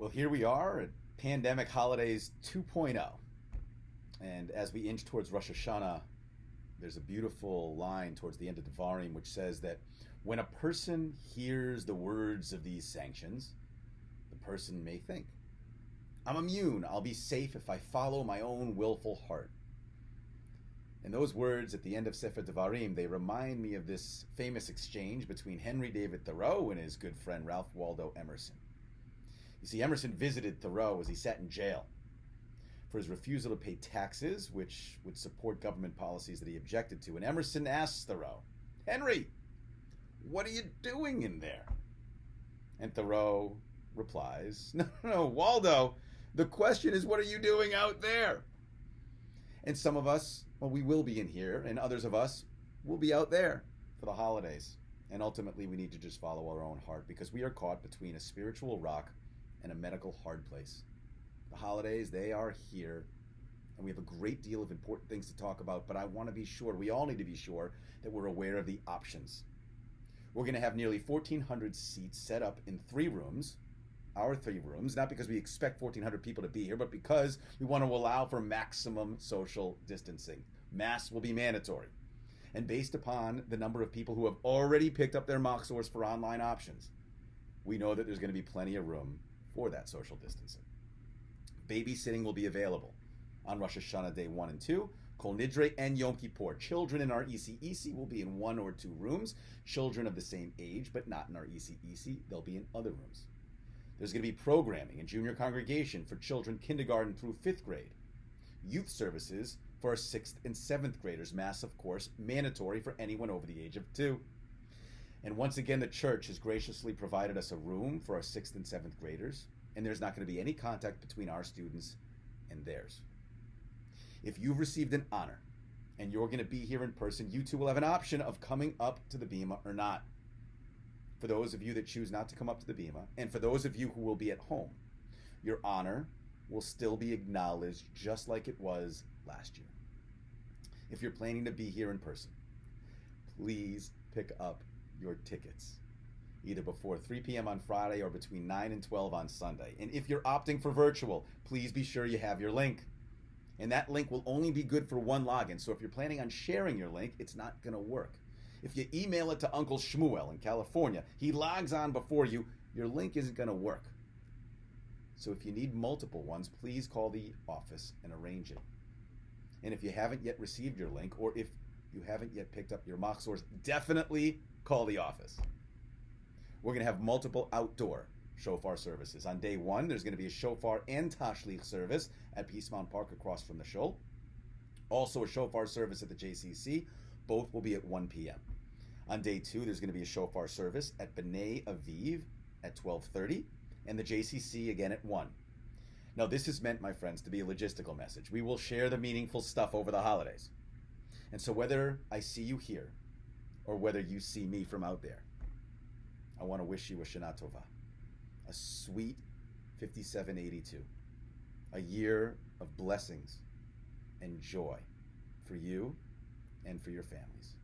Well, here we are at Pandemic Holidays 2.0. And as we inch towards Rosh Hashanah, there's a beautiful line towards the end of Devarim which says that when a person hears the words of these sanctions, the person may think, I'm immune, I'll be safe if I follow my own willful heart. And those words at the end of Sefer Devarim, they remind me of this famous exchange between Henry David Thoreau and his good friend Ralph Waldo Emerson. You see, Emerson visited Thoreau as he sat in jail for his refusal to pay taxes, which would support government policies that he objected to. And Emerson asks Thoreau, Henry, what are you doing in there? And Thoreau replies, no, Waldo, the question is, what are you doing out there? And some of us, well, we will be in here, and others of us will be out there for the holidays. And ultimately, we need to just follow our own heart because we are caught between a spiritual rock and a medical hard place. The holidays, they are here, and we have a great deal of important things to talk about, but I want to be sure, we all need to be sure, that we're aware of the options. We're going to have nearly 1,400 seats set up in 3 rooms, our 3 rooms, not because we expect 1,400 people to be here, but because we want to allow for maximum social distancing. Masks will be mandatory. And based upon the number of people who have already picked up their Machzors for online options, we know that there's going to be plenty of room for that social distancing. Babysitting will be available on Rosh Hashanah Day 1 and 2, Kol Nidre and Yom Kippur. Children in our ECEC will be in 1 or 2 rooms. Children of the same age, but not in our ECEC, they'll be in other rooms. There's going to be programming in junior congregation for children kindergarten through 5th grade. Youth services for our 6th and 7th graders. Mass, of course, mandatory for anyone over the age of 2. And once again, the church has graciously provided us a room for our 6th and 7th graders, and there's not going to be any contact between our students and theirs. If you've received an honor and you're going to be here in person, you too will have an option of coming up to the Bima or not. For those of you that choose not to come up to the Bima, and for those of you who will be at home, your honor will still be acknowledged just like it was last year. If you're planning to be here in person, please pick up your tickets, either before 3 p.m. on Friday or between 9 and 12 on Sunday. And if you're opting for virtual, please be sure you have your link. And that link will only be good for 1 login. So if you're planning on sharing your link, it's not going to work. If you email it to Uncle Shmuel in California, he logs on before you, your link isn't going to work. So if you need multiple ones, please call the office and arrange it. And if you haven't yet received your link, or if you haven't yet picked up your Machzors, definitely call the office. We're going to have multiple outdoor shofar services. On day 1, there's going to be a shofar and tashlich service at Peace Mountain Park across from the shul. Also a shofar service at the JCC. Both will be at 1 p.m. On day 2, there's going to be a shofar service at B'nai Aviv at 12:30 and the JCC again at 1. Now this is meant, my friends, to be a logistical message. We will share the meaningful stuff over the holidays. And so whether I see you here or whether you see me from out there, I want to wish you a Shana Tova, a sweet 5782, a year of blessings and joy for you and for your families.